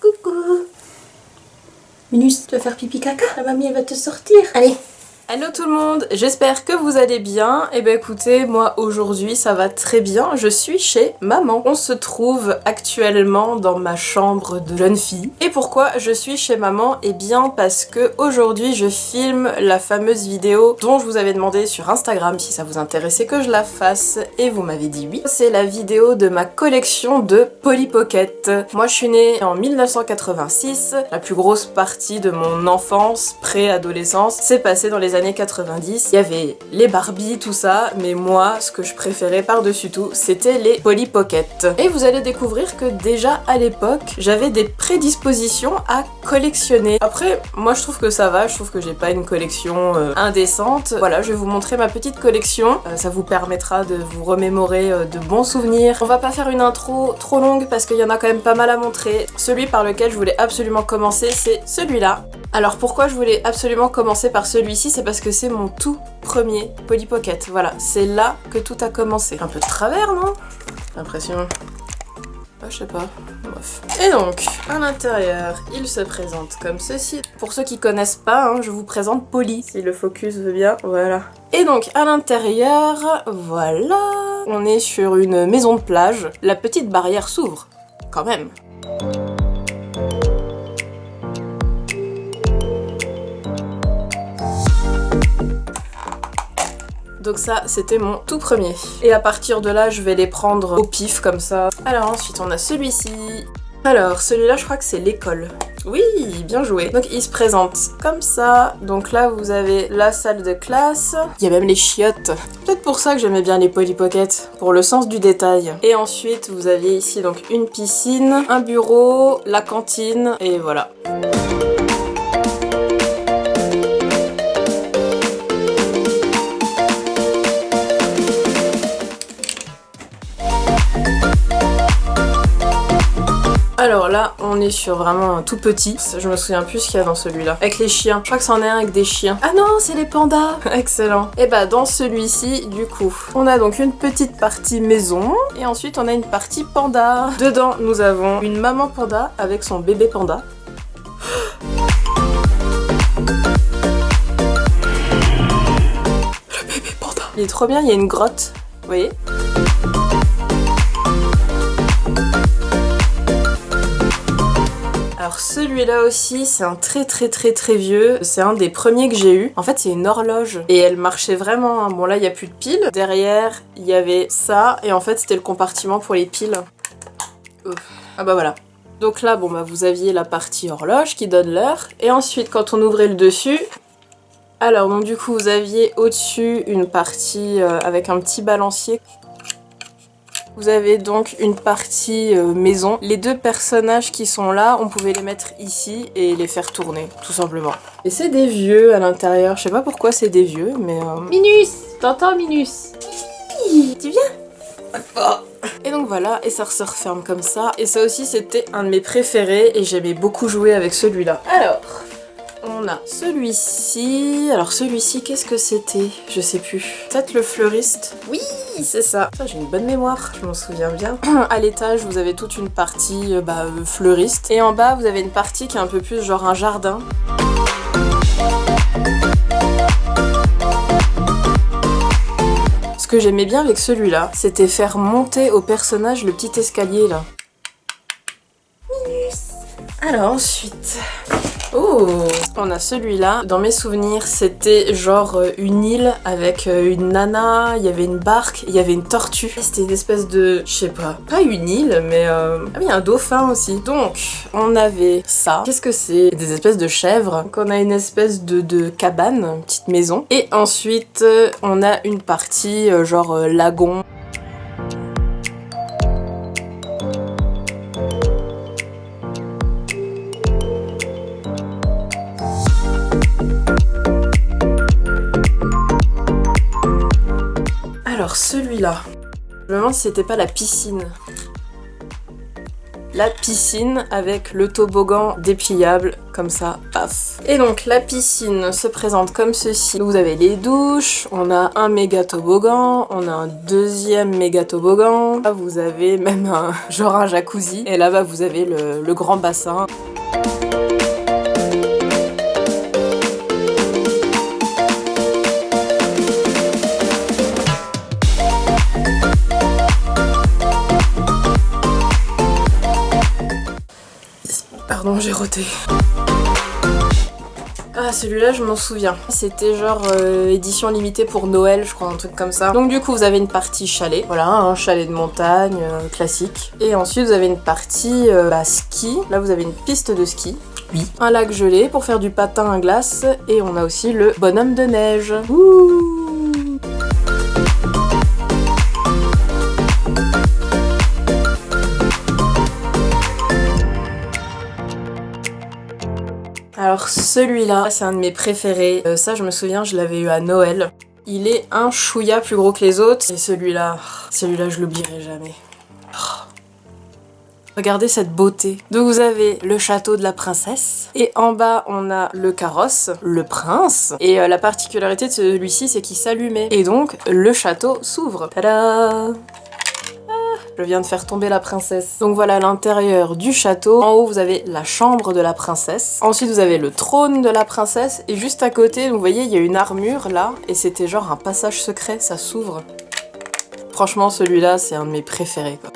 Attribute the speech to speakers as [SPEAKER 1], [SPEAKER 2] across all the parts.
[SPEAKER 1] Coucou. Minus, tu vas faire pipi caca? La mamie elle va te sortir. Allez. Hello tout le monde, j'espère que vous allez bien. Et ben écoutez, moi aujourd'hui ça va très bien, je suis chez maman. On se trouve actuellement dans ma chambre de jeune fille. Et pourquoi je suis chez maman? Eh bien parce que aujourd'hui je filme la fameuse vidéo dont je vous avais demandé sur Instagram si ça vous intéressait que je la fasse et vous m'avez dit oui. C'est la vidéo de ma collection de Polly Pocket. Moi je suis née en 1986, la plus grosse partie de mon enfance, pré-adolescence, s'est passée dans les années 90. Il y avait les Barbie, tout ça, mais moi, ce que je préférais par-dessus tout, c'était les Polly Pocket. Et vous allez découvrir que déjà à l'époque, j'avais des prédispositions à collectionner. Après, moi je trouve que ça va, je trouve que j'ai pas une collection indécente. Voilà, je vais vous montrer ma petite collection. Ça vous permettra de vous remémorer de bons souvenirs. On va pas faire une intro trop longue parce qu'il y en a quand même pas mal à montrer. Celui par lequel je voulais absolument commencer, c'est celui-là. Alors pourquoi je voulais absolument commencer par celui-ci, c'est parce que c'est mon tout premier Polly Pocket. Voilà, c'est là que tout a commencé. Un peu de travers, non? J'ai l'impression. Ah, je sais pas. Bref. Et donc, à l'intérieur, il se présente comme ceci. Pour ceux qui connaissent pas, hein, je vous présente Polly. Si le focus veut bien, voilà. Et donc, à l'intérieur, voilà. On est sur une maison de plage. La petite barrière s'ouvre, quand même. Donc ça, c'était mon tout premier. Et à partir de là, je vais les prendre au pif, comme ça. Alors ensuite, on a celui-ci. Alors, celui-là, je crois que c'est l'école. Oui, bien joué. Donc il se présente comme ça. Donc là, vous avez la salle de classe. Il y a même les chiottes. Peut-être pour ça que j'aimais bien les Polly Pocket, pour le sens du détail. Et ensuite, vous avez ici donc une piscine, un bureau, la cantine, et voilà. Alors là, on est sur vraiment un tout petit. Je me souviens plus ce qu'il y a dans celui-là. Avec les chiens. Je crois que c'en est un avec des chiens. Ah non, c'est les pandas. Excellent. Et bah dans celui-ci, du coup, on a donc une petite partie maison. Et ensuite, on a une partie panda. Dedans, nous avons une maman panda avec son bébé panda. Le bébé panda. Il est trop bien, il y a une grotte. Vous voyez ? Alors celui-là aussi, c'est un très vieux. C'est un des premiers que j'ai eu. En fait, c'est une horloge. Et elle marchait vraiment. Bon là, il n'y a plus de piles. Derrière, il y avait ça. Et en fait, c'était le compartiment pour les piles. Ouf. Ah bah voilà. Donc là, bon bah vous aviez la partie horloge qui donne l'heure. Et ensuite, quand on ouvrait le dessus... Alors donc du coup, vous aviez au-dessus une partie avec un petit balancier. Vous avez donc une partie maison. Les deux personnages qui sont là, on pouvait les mettre ici et les faire tourner, tout simplement. Et c'est des vieux à l'intérieur. Je sais pas pourquoi c'est des vieux, mais... Minus! T'entends, Minus? Tu viens? Et donc voilà, et ça se referme comme ça. Et ça aussi, c'était un de mes préférés et j'aimais beaucoup jouer avec celui-là. Alors... On a celui-ci. Alors celui-ci, qu'est-ce que c'était? Je sais plus. Peut-être le fleuriste? Oui, c'est ça. J'ai une bonne mémoire, je m'en souviens bien. À l'étage, vous avez toute une partie fleuriste. Et en bas, vous avez une partie qui est un peu plus genre un jardin. Ce que j'aimais bien avec celui-là, c'était faire monter au personnage le petit escalier là. Alors ensuite... Oh, on a celui-là. Dans mes souvenirs, c'était genre une île avec une nana, il y avait une barque, il y avait une tortue. C'était une espèce de... je sais pas une île, mais... Ah oui, un dauphin aussi. Donc, on avait ça. Qu'est-ce que c'est? Des espèces de chèvres. Donc on a une espèce de cabane, une petite maison. Et ensuite, on a une partie genre lagon. Alors celui-là, je me demande si c'était pas la piscine. la piscine avec le toboggan dépliable, comme ça, paf. Et donc la piscine se présente comme ceci. Vous avez les douches, on a un méga toboggan, on a un deuxième méga toboggan. Là, vous avez même genre un jacuzzi. Et là-bas, vous avez le grand bassin. Pardon, j'ai roté. Ah, celui-là, je m'en souviens. C'était genre édition limitée pour Noël, je crois, un truc comme ça. Donc du coup, vous avez une partie chalet. Voilà, un chalet de montagne classique. Et ensuite, vous avez une partie ski. Là, vous avez une piste de ski. Oui. Un lac gelé pour faire du patin à glace. Et on a aussi le bonhomme de neige. Ouh. Alors celui-là, c'est un de mes préférés. Ça, je me souviens, je l'avais eu à Noël. Il est un chouïa plus gros que les autres. Et celui-là, je l'oublierai jamais. Regardez cette beauté. Donc vous avez le château de la princesse. Et en bas, on a le carrosse, le prince. Et la particularité de celui-ci, c'est qu'il s'allumait. Et donc, le château s'ouvre. Tada! Je viens de faire tomber la princesse. Donc voilà l'intérieur du château. En haut, vous avez la chambre de la princesse. Ensuite, vous avez le trône de la princesse. Et juste à côté, vous voyez, il y a une armure là. Et c'était genre un passage secret, ça s'ouvre. Franchement, celui-là, c'est un de mes préférés, quoi.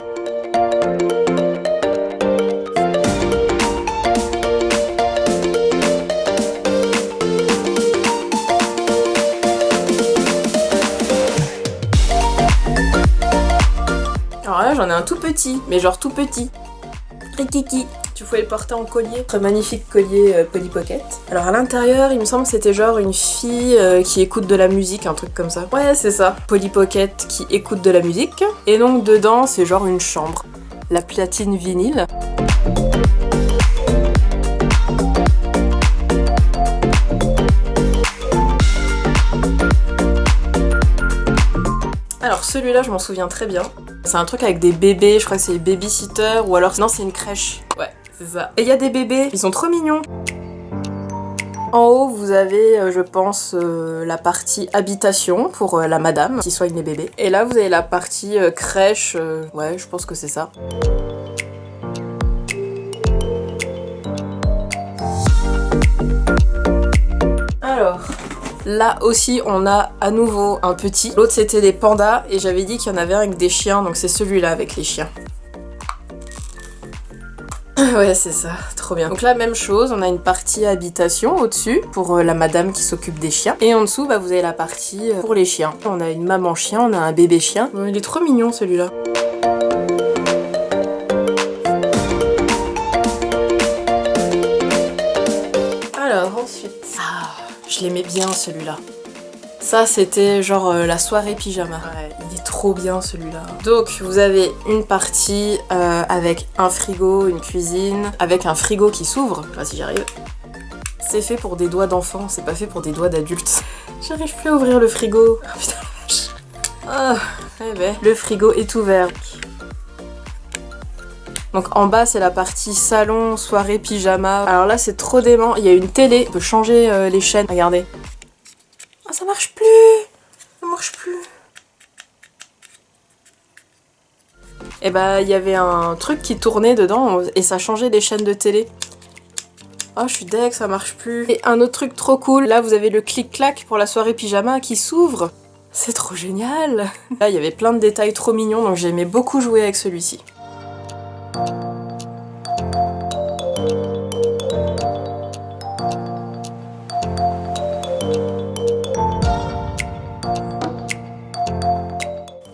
[SPEAKER 1] Alors là, j'en ai un tout petit, mais genre tout petit. Rikiki. Tu pouvais le porter en collier. Très magnifique collier Polly Pocket. Alors à l'intérieur, il me semble que c'était genre une fille qui écoute de la musique, un truc comme ça. Ouais, c'est ça. Polly Pocket qui écoute de la musique. Et donc dedans, c'est genre une chambre. La platine vinyle. Alors celui-là, je m'en souviens très bien. C'est un truc avec des bébés, je crois que c'est les babysitters, ou alors non, c'est une crèche. Ouais, c'est ça. Et il y a des bébés, ils sont trop mignons. En haut, vous avez, je pense, la partie habitation pour la madame qui soigne les bébés. Et là, vous avez la partie crèche, ouais, je pense que c'est ça. Alors... Là aussi, on a à nouveau un petit. L'autre, c'était des pandas et j'avais dit qu'il y en avait un avec des chiens, donc c'est celui-là avec les chiens. Ouais, c'est ça, trop bien. Donc là, même chose, on a une partie habitation au-dessus pour la madame qui s'occupe des chiens. Et en dessous, bah, vous avez la partie pour les chiens. On a une maman chien, on a un bébé chien. Il est trop mignon celui-là. Alors ensuite... Je l'aimais bien celui-là. Ça c'était genre la soirée pyjama. Ouais, il est trop bien celui-là. Donc vous avez une partie avec un frigo, une cuisine, avec un frigo qui s'ouvre. Je sais pas si j'arrive. C'est fait pour des doigts d'enfant, c'est pas fait pour des doigts d'adultes. J'arrive plus à ouvrir le frigo. Oh putain la vache. Oh, eh ben, le frigo est ouvert. Donc en bas c'est la partie salon, soirée, pyjama. Alors là c'est trop dément, il y a une télé, on peut changer les chaînes, regardez. Ah ça marche plus. Ça marche plus. Et bah il y avait un truc qui tournait dedans et ça changeait les chaînes de télé. Oh je suis deg, ça marche plus. Et un autre truc trop cool, là vous avez le clic-clac pour la soirée pyjama qui s'ouvre. C'est trop génial. Là il y avait plein de détails trop mignons donc j'aimais beaucoup jouer avec celui-ci.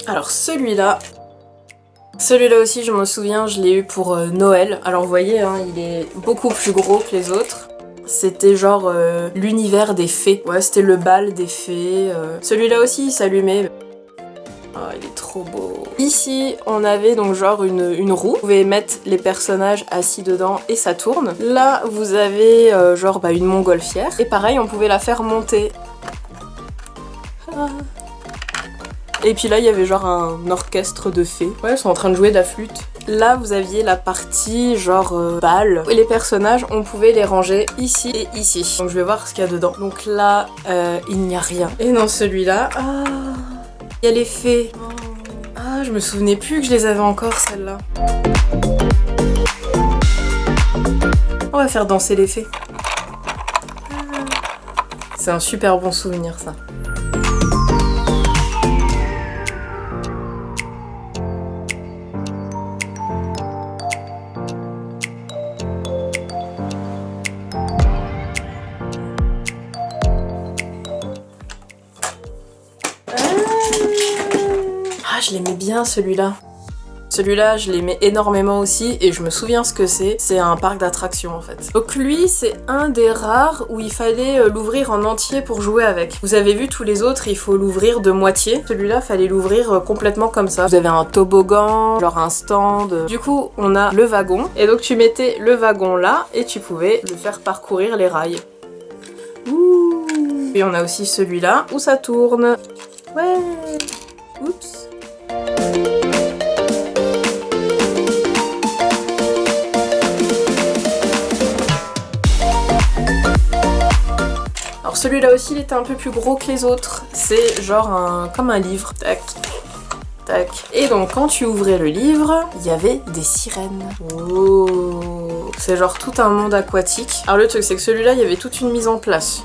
[SPEAKER 1] Alors celui-là aussi je me souviens, je l'ai eu pour Noël. Alors vous voyez, hein, il est beaucoup plus gros que les autres. C'était genre l'univers des fées. Ouais, c'était le bal des fées. Celui-là aussi il s'allumait. Oh, il est trop beau. Ici, on avait donc genre une roue. Vous pouvez mettre les personnages assis dedans et ça tourne. Là, vous avez genre une montgolfière. Et pareil, on pouvait la faire monter. Ah. Et puis là, il y avait genre un orchestre de fées. Ouais, elles sont en train de jouer de la flûte. là vous aviez la partie genre bal. Et les personnages, on pouvait les ranger ici et ici. Donc je vais voir ce qu'il y a dedans. Donc là, il n'y a rien. Et dans celui-là, il y a les fées. Ah, je me souvenais plus que je les avais encore, celles-là. On va faire danser les fées. C'est un super bon souvenir, ça. Ah, je l'aimais bien celui-là. Celui-là, je l'aimais énormément aussi et je me souviens ce que c'est. C'est un parc d'attractions en fait. Donc lui, c'est un des rares où il fallait l'ouvrir en entier pour jouer avec. Vous avez vu tous les autres, il faut l'ouvrir de moitié. Celui-là, fallait l'ouvrir complètement comme ça. Vous avez un toboggan, genre un stand. Du coup, on a le wagon. Et donc tu mettais le wagon là et tu pouvais le faire parcourir les rails. Ouh. Et on a aussi celui-là où ça tourne. Ouais. Oups. Alors celui-là aussi, il était un peu plus gros que les autres. C'est genre comme un livre. Tac, tac. Et donc quand tu ouvrais le livre, il y avait des sirènes. Oh, c'est genre tout un monde aquatique. Alors le truc, c'est que celui-là, il y avait toute une mise en place.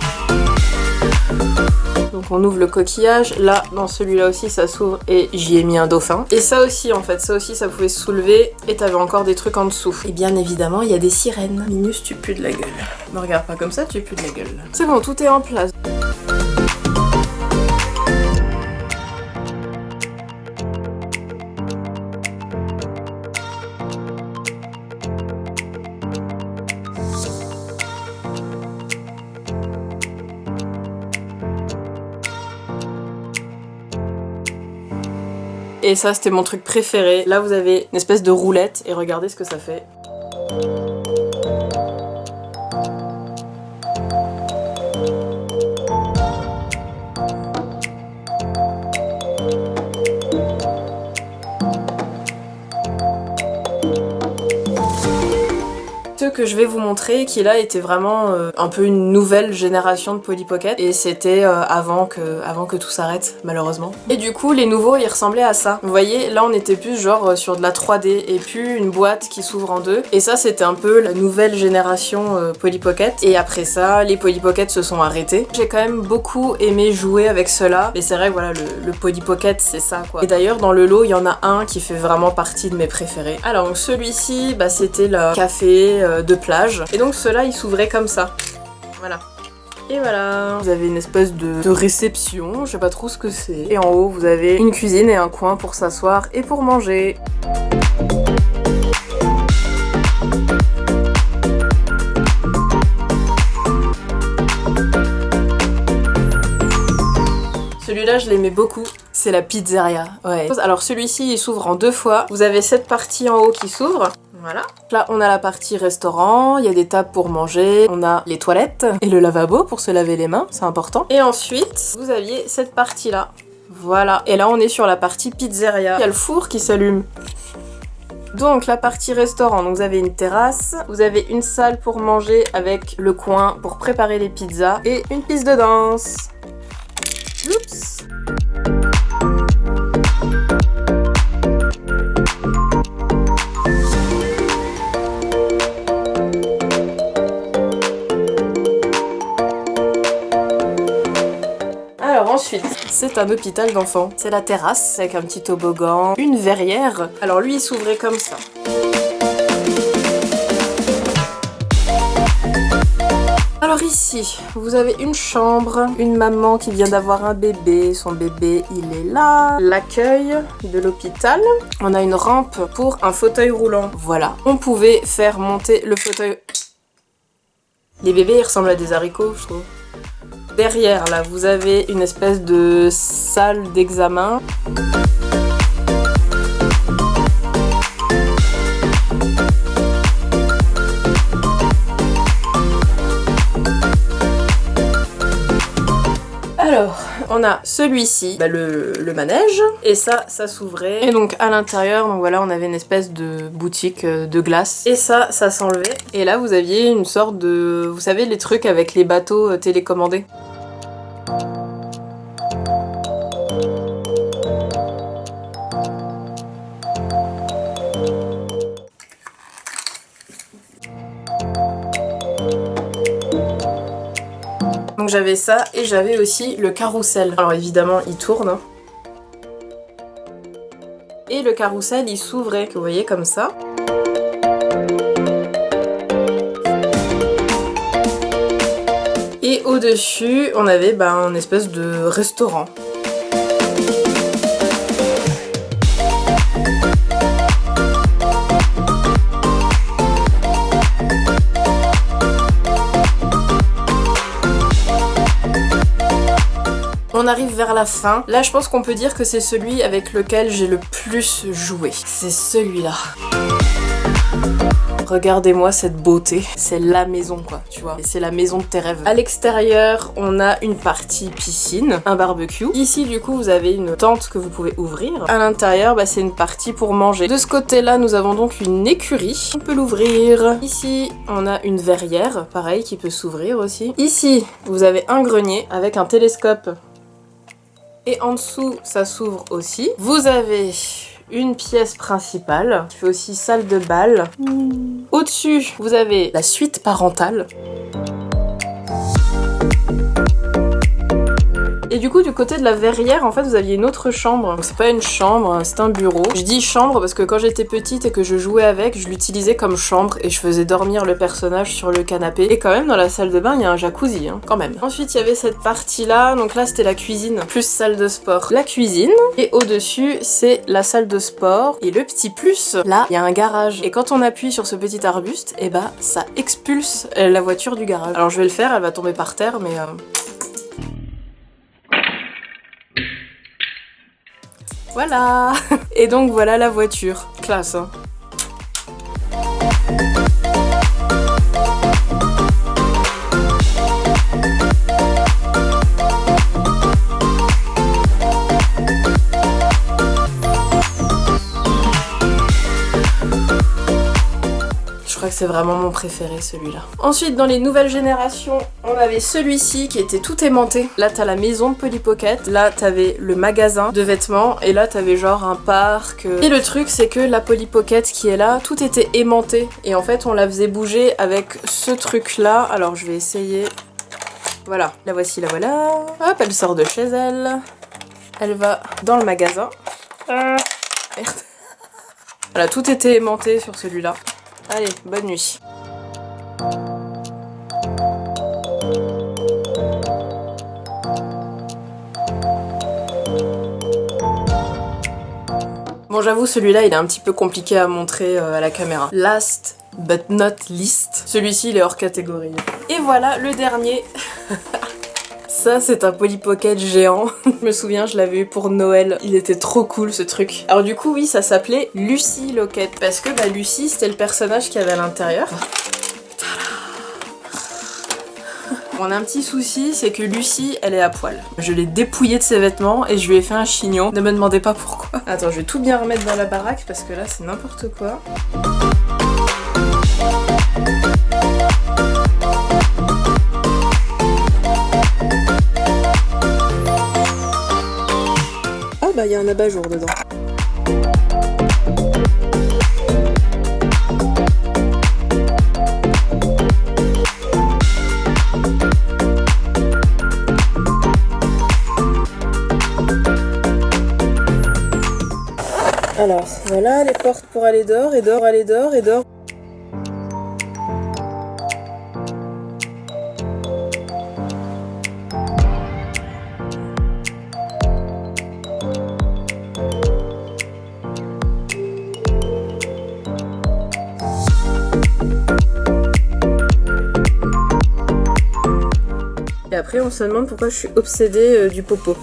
[SPEAKER 1] Donc on ouvre le coquillage, là dans celui-là aussi ça s'ouvre et j'y ai mis un dauphin. Et ça aussi en fait, ça aussi ça pouvait se soulever et t'avais encore des trucs en dessous. Et bien évidemment il y a des sirènes. Minus, tu pues de la gueule. Me regarde pas comme ça, tu pues de la gueule. C'est bon, tout est en place. Et ça, c'était mon truc préféré. Là, vous avez une espèce de roulette et regardez ce que ça fait. Ce que je vais vous montrer, qui là était vraiment un peu une nouvelle génération de Polly Pocket et c'était avant que tout s'arrête malheureusement. Et du coup les nouveaux ils ressemblaient à ça. Vous voyez là on était plus genre sur de la 3D et plus une boîte qui s'ouvre en deux. Et ça c'était un peu la nouvelle génération Polly Pocket. Et après ça les Polly Pocket se sont arrêtés. J'ai quand même beaucoup aimé jouer avec ceux-là. Mais c'est vrai voilà le Polly Pocket c'est ça quoi. Et d'ailleurs dans le lot il y en a un qui fait vraiment partie de mes préférés. Alors celui-ci bah, c'était le café de plage. Et donc ceux-là ils s'ouvraient comme ça. Voilà. Et voilà. Vous avez une espèce de réception, je sais pas trop ce que c'est. Et en haut vous avez une cuisine et un coin pour s'asseoir et pour manger. Celui-là je l'aimais beaucoup, c'est la pizzeria. Ouais. Alors celui-ci il s'ouvre en deux fois. Vous avez cette partie en haut qui s'ouvre. Voilà. Là, on a la partie restaurant, il y a des tables pour manger, on a les toilettes et le lavabo pour se laver les mains, c'est important. Et ensuite, vous aviez cette partie-là. Voilà. Et là, on est sur la partie pizzeria. Il y a le four qui s'allume. Donc, la partie restaurant, donc vous avez une terrasse, vous avez une salle pour manger avec le coin pour préparer les pizzas et une piste de danse. Oups. Ensuite, c'est un hôpital d'enfants. C'est la terrasse avec un petit toboggan, une verrière. Alors lui, il s'ouvrait comme ça. Alors ici, vous avez une chambre, une maman qui vient d'avoir un bébé, son bébé il est là, l'accueil de l'hôpital. On a une rampe pour un fauteuil roulant. Voilà, on pouvait faire monter le fauteuil. Les bébés ils ressemblent à des haricots, je trouve. Derrière, là, vous avez une espèce de salle d'examen. Alors, on a celui-ci, le manège, et ça s'ouvrait. Et donc à l'intérieur, donc voilà, on avait une espèce de boutique de glace. Et ça s'enlevait. Et là, vous aviez une sorte de... Vous savez, les trucs avec les bateaux télécommandés. Donc j'avais ça et j'avais aussi le carrousel. Alors évidemment il tourne. Hein. Et le carrousel il s'ouvrait, que vous voyez comme ça. Et au-dessus on avait un espèce de restaurant. On arrive vers la fin. Là, je pense qu'on peut dire que c'est celui avec lequel j'ai le plus joué. C'est celui-là. Regardez-moi cette beauté. C'est la maison, quoi, tu vois. Et c'est la maison de tes rêves. À l'extérieur, on a une partie piscine, un barbecue. Ici, du coup, vous avez une tente que vous pouvez ouvrir. À l'intérieur, c'est une partie pour manger. De ce côté-là, nous avons donc une écurie. On peut l'ouvrir. Ici, on a une verrière, pareil, qui peut s'ouvrir aussi. Ici, vous avez un grenier avec un télescope. Et en dessous, ça s'ouvre aussi. Vous avez une pièce principale, qui fait aussi salle de bal. Au-dessus, vous avez la suite parentale. Et du coup, du côté de la verrière, en fait, vous aviez une autre chambre. Donc c'est pas une chambre, c'est un bureau. Je dis chambre parce que quand j'étais petite et que je jouais avec, je l'utilisais comme chambre et je faisais dormir le personnage sur le canapé. Et quand même, dans la salle de bain, il y a un jacuzzi, hein, quand même. Ensuite, il y avait cette partie-là. Donc là, c'était la cuisine, plus salle de sport. La cuisine. Et au-dessus, c'est la salle de sport. Et le petit plus, là, il y a un garage. Et quand on appuie sur ce petit arbuste, ça expulse la voiture du garage. Alors je vais le faire, elle va tomber par terre, mais... Voilà. Et donc voilà la voiture. Classe, hein. Je crois que c'est vraiment mon préféré, celui-là. Ensuite, dans les nouvelles générations, on avait celui-ci qui était tout aimanté. Là, t'as la maison de Polly Pocket. Là, t'avais le magasin de vêtements. Et là, t'avais genre un parc. Et le truc, c'est que la Polly Pocket qui est là, tout était aimanté. Et en fait, on la faisait bouger avec ce truc-là. Alors, je vais essayer. Voilà, la voici, la voilà. Hop, elle sort de chez elle. Elle va dans le magasin. Merde. Voilà, tout était aimanté sur celui-là. Allez, bonne nuit. Bon, j'avoue, celui-là, il est un petit peu compliqué à montrer à la caméra. Last but not least, celui-ci, il est hors catégorie. Et voilà, le dernier. Ça, c'est un Polly Pocket géant. Je me souviens, je l'avais eu pour Noël. Il était trop cool, ce truc. Alors du coup, oui, ça s'appelait Lucy Locket. Parce que Lucy, c'était le personnage qu'il y avait à l'intérieur. On a un petit souci, c'est que Lucy, elle est à poil. Je l'ai dépouillée de ses vêtements et je lui ai fait un chignon. Ne me demandez pas pourquoi. Attends, je vais tout bien remettre dans la baraque parce que là, c'est n'importe quoi. Il y a un abat-jour dedans. Alors, voilà les portes pour aller dehors, et dehors, aller dehors, et dehors. Et après, on se demande pourquoi je suis obsédée du popo.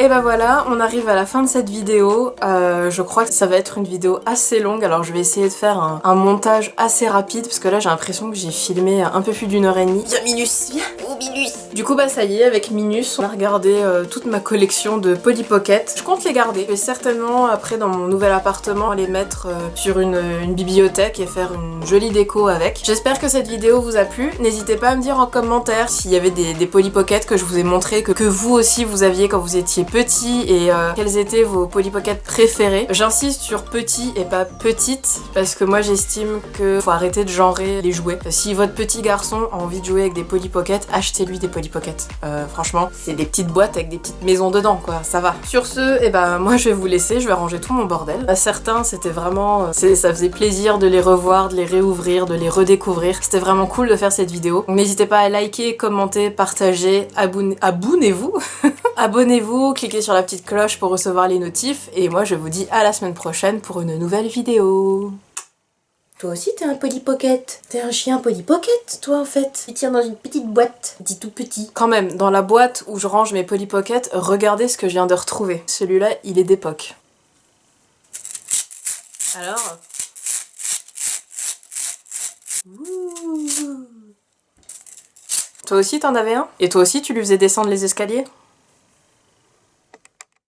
[SPEAKER 1] Et bah voilà, on arrive à la fin de cette vidéo. Je crois que ça va être une vidéo assez longue, alors je vais essayer de faire un montage assez rapide parce que là j'ai l'impression que j'ai filmé un peu plus d'1h30. Viens Minus, viens. Oh Minus. Du coup bah ça y est, avec Minus, on a regardé toute ma collection de Polly Pocket. Je compte les garder. Je vais certainement après dans mon nouvel appartement les mettre sur une bibliothèque et faire une jolie déco avec. J'espère que cette vidéo vous a plu. N'hésitez pas à me dire en commentaire s'il y avait des Polly Pocket que je vous ai montré, que vous aussi vous aviez quand vous étiez petit et quels étaient vos Polly Pocket préférés. J'insiste sur petit et pas petite parce que moi j'estime que faut arrêter de genrer les jouets. Si votre petit garçon a envie de jouer avec des Polly Pocket, achetez-lui des Polly Pocket. Franchement, c'est des petites boîtes avec des petites maisons dedans quoi, ça va. Sur ce, et ben moi je vais vous laisser, je vais ranger tout mon bordel. À certains c'était vraiment, ça faisait plaisir de les revoir, de les réouvrir, de les redécouvrir. C'était vraiment cool de faire cette vidéo. Donc n'hésitez pas à liker, commenter, partager, abonnez-vous. Abonnez-vous, cliquez sur la petite cloche pour recevoir les notifs et moi je vous dis à la semaine prochaine pour une nouvelle vidéo. Toi aussi t'es un Polly Pocket. T'es un chien Polly Pocket toi en fait. Tu tiens dans une petite boîte, dit tout petit. Quand même, dans la boîte où je range mes Polly Pocket, regardez ce que je viens de retrouver. Celui-là, il est d'époque. Alors... Ouh. Toi aussi t'en avais un? Et toi aussi tu lui faisais descendre les escaliers?